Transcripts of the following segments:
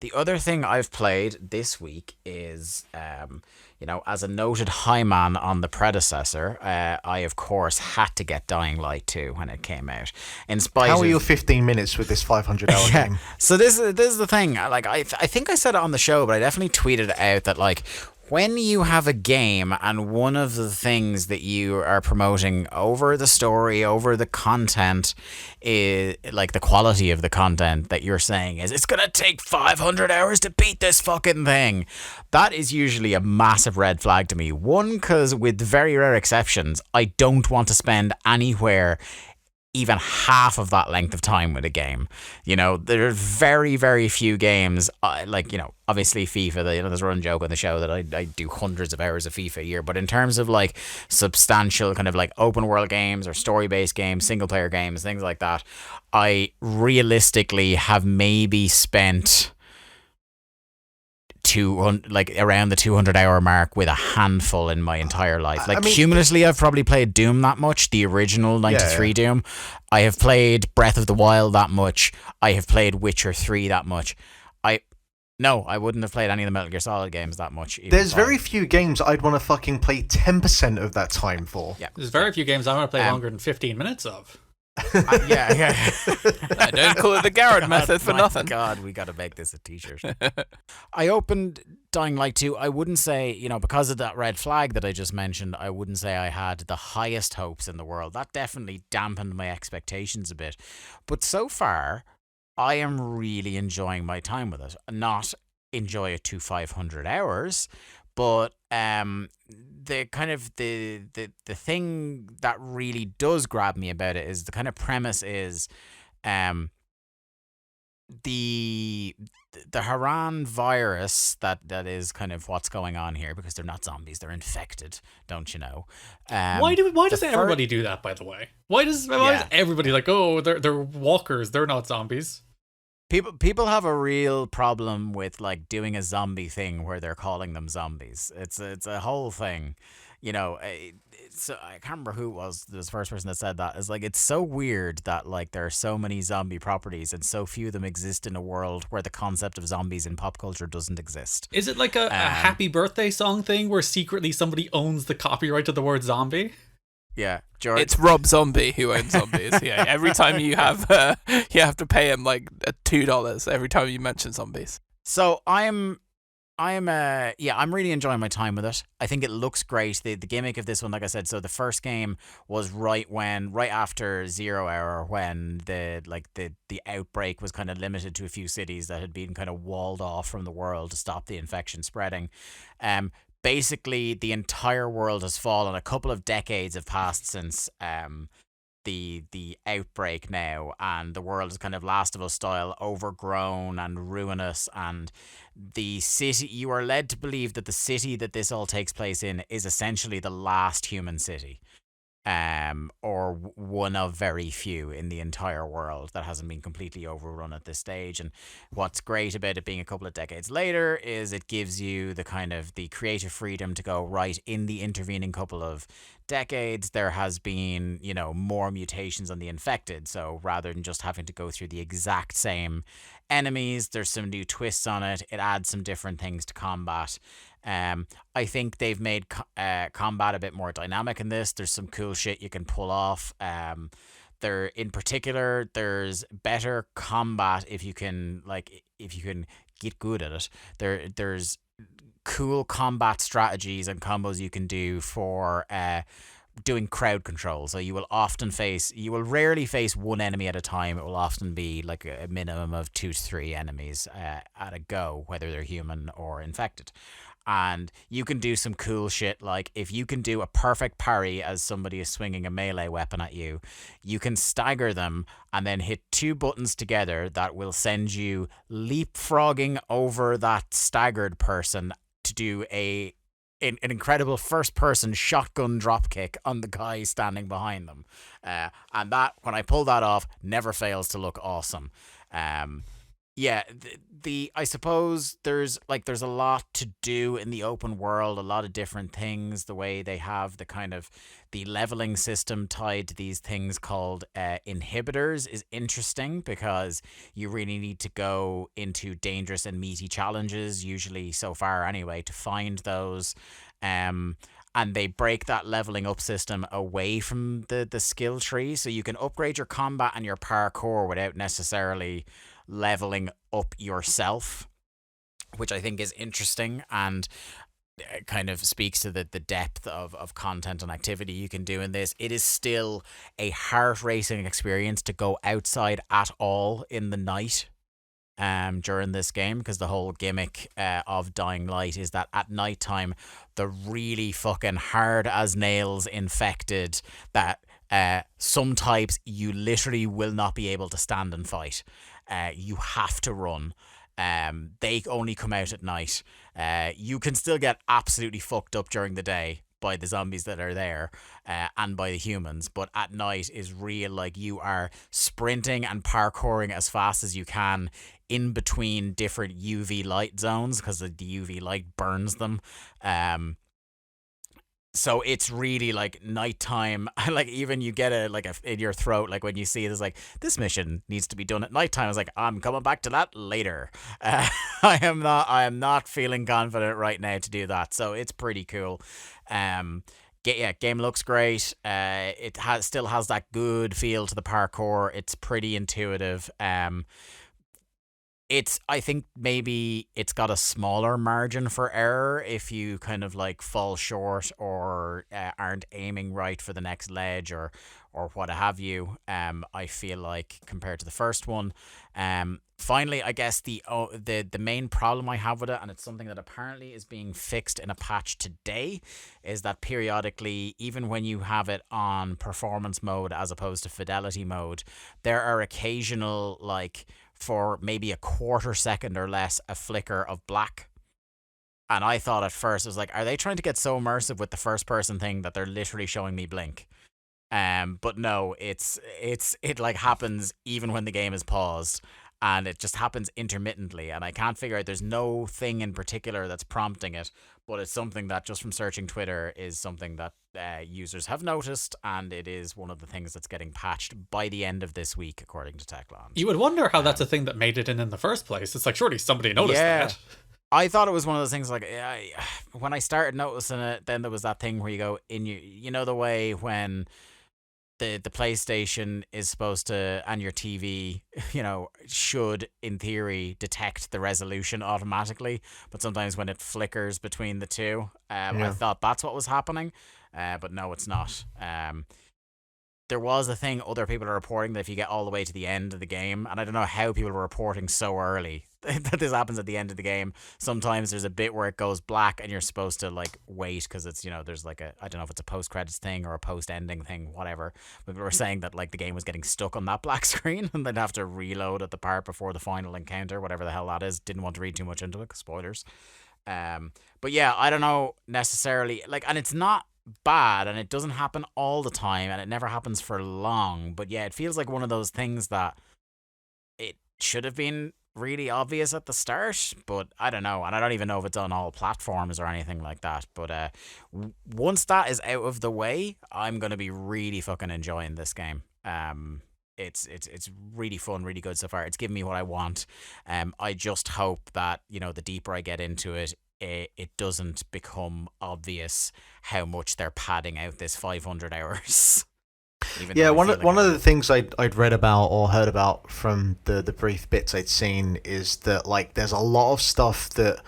The other thing I've played this week is, as a noted high man on the predecessor, I of course had to get Dying Light 2 when it came out. In spite How are your of 15 minutes with this 500-hour yeah, game? so this is the thing. Like I think I said it on the show, but I definitely tweeted out that like when you have a game and one of the things that you are promoting over the story, over the content, is like the quality of the content that you're saying is it's gonna take 500 hours to beat this fucking thing. That is usually a massive red flag to me. One, because with very rare exceptions, I don't want to spend anywhere even half of that length of time with a game. There are very, very few games, obviously FIFA, there's a running joke on the show that I do hundreds of hours of FIFA a year, but in terms of like substantial kind of like open world games or story based games, single player games, things like that, I realistically have maybe spent around the 200-hour mark with a handful in my entire life. Like, cumulatively, I've probably played Doom that much, the original 93 Doom. I have played Breath of the Wild that much. I have played Witcher 3 that much. No, I wouldn't have played any of the Metal Gear Solid games that much. There's very few games I'd want to fucking play 10% of that time for. Yeah. There's very few games I want to play longer than 15 minutes of. Yeah. I don't call it the Garrett method for nothing. God, we got to make this a t-shirt. I opened Dying Light 2. I wouldn't say, because of that red flag that I just mentioned, I wouldn't say I had the highest hopes in the world. That definitely dampened my expectations a bit. But so far, I am really enjoying my time with it. Not enjoy it to 500 hours, but the kind of the thing that really does grab me about it is the kind of premise is the Haran virus that is kind of what's going on here, because they're not zombies, they're infected, don't you know? Why does everybody do that, by the way? Why does everybody like, oh, they're walkers, they're not zombies? People have a real problem with like doing a zombie thing where they're calling them zombies. It's a whole thing, So I can't remember who it was the first person that said that. It's like, it's so weird that like there are so many zombie properties and so few of them exist in a world where the concept of zombies in pop culture doesn't exist. Is it like a happy birthday song thing where secretly somebody owns the copyright to the word zombie? Yeah, George. It's Rob Zombie who owns zombies. Yeah, every time you have to pay him like $2 every time you mention zombies. So I'm really enjoying my time with it. I think it looks great. The gimmick of this one, like I said, so the first game was right after 0 Hour, when the outbreak was kind of limited to a few cities that had been kind of walled off from the world to stop the infection spreading. Basically, the entire world has fallen. A couple of decades have passed since the outbreak now, and the world is kind of Last of Us style, overgrown and ruinous, and the city, you are led to believe that the city that this all takes place in is essentially the last human city, or one of very few in the entire world that hasn't been completely overrun at this stage. And what's great about it being a couple of decades later is it gives you the kind of the creative freedom to go, right, in the intervening couple of decades there has been more mutations on the infected, so rather than just having to go through the exact same enemies, there's some new twists on it. It adds some different things to combat. I think they've made combat a bit more dynamic in this. There's some cool shit you can pull off. In particular, there's better combat if you can get good at it. There's cool combat strategies and combos you can do for doing crowd control. So you will rarely face one enemy at a time. It will often be like a minimum of 2 to 3 enemies at a go, whether they're human or infected. And you can do some cool shit, like if you can do a perfect parry as somebody is swinging a melee weapon at you, you can stagger them and then hit 2 buttons together that will send you leapfrogging over that staggered person to do an incredible first-person shotgun dropkick on the guy standing behind them. And that, when I pull that off, never fails to look awesome. Yeah, the I suppose there's a lot to do in the open world, a lot of different things. The way they have the kind of the leveling system tied to these things called inhibitors is interesting because you really need to go into dangerous and meaty challenges, usually so far anyway, to find those. Um, and they break that leveling up system away from the skill tree, so you can upgrade your combat and your parkour without necessarily leveling up yourself, which I think is interesting and kind of speaks to the depth of content and activity you can do in this. It is still a heart racing experience to go outside at all in the night during this game, because the whole gimmick of Dying Light is that at nighttime the really fucking hard as nails infected that some types you literally will not be able to stand and fight. You have to run. They only come out at night. You can still get absolutely fucked up during the day by the zombies that are there and by the humans, but at night is real, like you are sprinting and parkouring as fast as you can in between different UV light zones because the UV light burns them. So it's really like nighttime. Like even you get a in your throat, like when you see this, like this mission needs to be done at nighttime. I was like, I'm coming back to that later. I am not feeling confident right now to do that. So it's pretty cool. Game looks great. It still has that good feel to the parkour. It's pretty intuitive. I think maybe it's got a smaller margin for error if you kind of like fall short or aren't aiming right for the next ledge or what have you. I feel like compared to the first one. Finally, I guess the main problem I have with it, and it's something that apparently is being fixed in a patch today, is that periodically, even when you have it on performance mode as opposed to fidelity mode, there are occasional, like, for maybe a quarter second or less, a flicker of black. And I thought at first, I was like, are they trying to get so immersive with the first person thing that they're literally showing me blink? But no, it like happens even when the game is paused, and it just happens intermittently, and I can't figure out, there's no thing in particular that's prompting it, but it's something that just from searching Twitter is something that users have noticed, and it is one of the things that's getting patched by the end of this week, according to Techland. You would wonder how that's a thing that made it in the first place. It's like, surely somebody noticed that. I thought it was one of those things like, when I started noticing it, then there was that thing where you go in, you know, the way when the PlayStation is supposed to, and your TV, you know, should in theory detect the resolution automatically, but sometimes when it flickers between the two, I thought that's what was happening, but no, it's not. There was a thing other people are reporting that if you get all the way to the end of the game, and I don't know how people are reporting so early that this happens at the end of the game. Sometimes there's a bit where it goes black and you're supposed to like wait because it's, you know, there's like I don't know if it's a post-credits thing or a post-ending thing, whatever. But people were saying that like the game was getting stuck on that black screen and they'd have to reload at the part before the final encounter, whatever the hell that is. Didn't want to read too much into it, 'cause spoilers. But yeah, I don't know necessarily, like, and it's not bad and it doesn't happen all the time and it never happens for long, but yeah, it feels like one of those things that it should have been really obvious at the start, but I don't know, and I don't even know if it's on all platforms or anything like that, but once that is out of the way, I'm gonna be really fucking enjoying this game. It's really fun, really good so far. It's given me what I want. I just hope that, you know, the deeper I get into it, it doesn't become obvious how much they're padding out this 500 hours. Yeah, one of the things I'd read about or heard about from the brief bits I'd seen is that like there's a lot of stuff that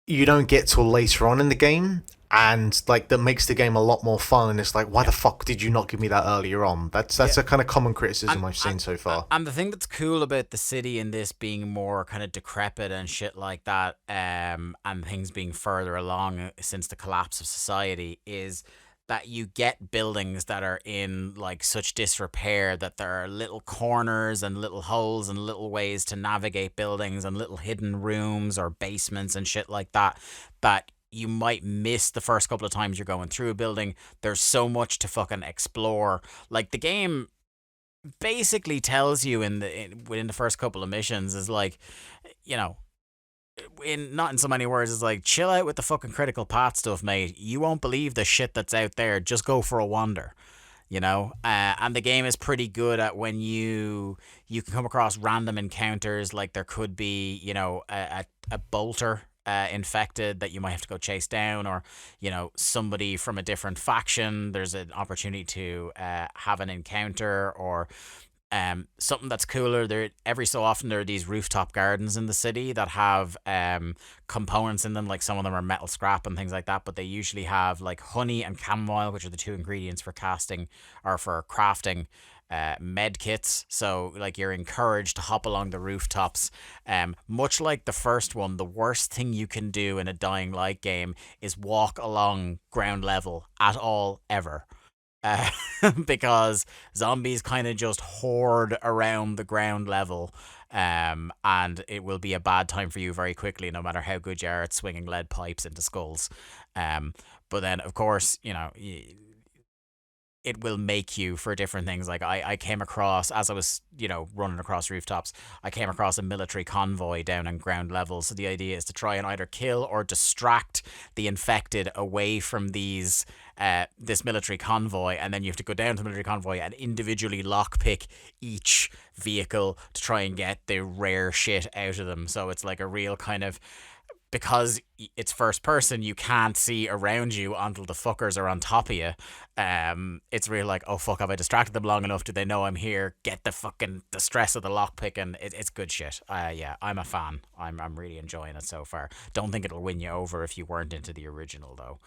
you don't get till later on in the game, and like that makes the game a lot more fun. And it's like, why the fuck did you not give me that earlier on? That's a kind of common criticism I've seen so far. And the thing that's cool about the city in this being more kind of decrepit and shit like that, and things being further along since the collapse of society, is that you get buildings that are in like such disrepair that there are little corners and little holes and little ways to navigate buildings and little hidden rooms or basements and shit like that you might miss the first couple of times you're going through a building. There's so much to fucking explore. Like the game basically tells you within the first couple of missions is like, you know, in not in so many words, is like, chill out with the fucking critical path stuff, mate. You won't believe the shit that's out there. Just go for a wander. And the game is pretty good at when you can come across random encounters, like there could be, a bolter infected that you might have to go chase down, or somebody from a different faction. There's an opportunity to have an encounter, or something that's cooler. There every so often there are these rooftop gardens in the city that have components in them. Like some of them are metal scrap and things like that, but they usually have like honey and chamomile, which are the two ingredients for casting or for crafting med kits. So like you're encouraged to hop along the rooftops. Much like the first one, the worst thing you can do in a Dying Light game is walk along ground level at all ever. Uh, because zombies kind of just hoard around the ground level, and it will be a bad time for you very quickly, no matter how good you are at swinging lead pipes into skulls. But then, of course, it will make you for different things. Like I came across, as I was, running across rooftops, I came across a military convoy down on ground level. So the idea is to try and either kill or distract the infected away from this military convoy, and then you have to go down to the military convoy and individually lockpick each vehicle to try and get the rare shit out of them. So it's like a real kind of, because it's first person, you can't see around you until the fuckers are on top of you. It's really like, oh fuck, have I distracted them long enough? Do they know I'm here? Get the stress of the lockpick, and it's good shit. Yeah, I'm a fan. I'm really enjoying it so far. Don't think it'll win you over if you weren't into the original though.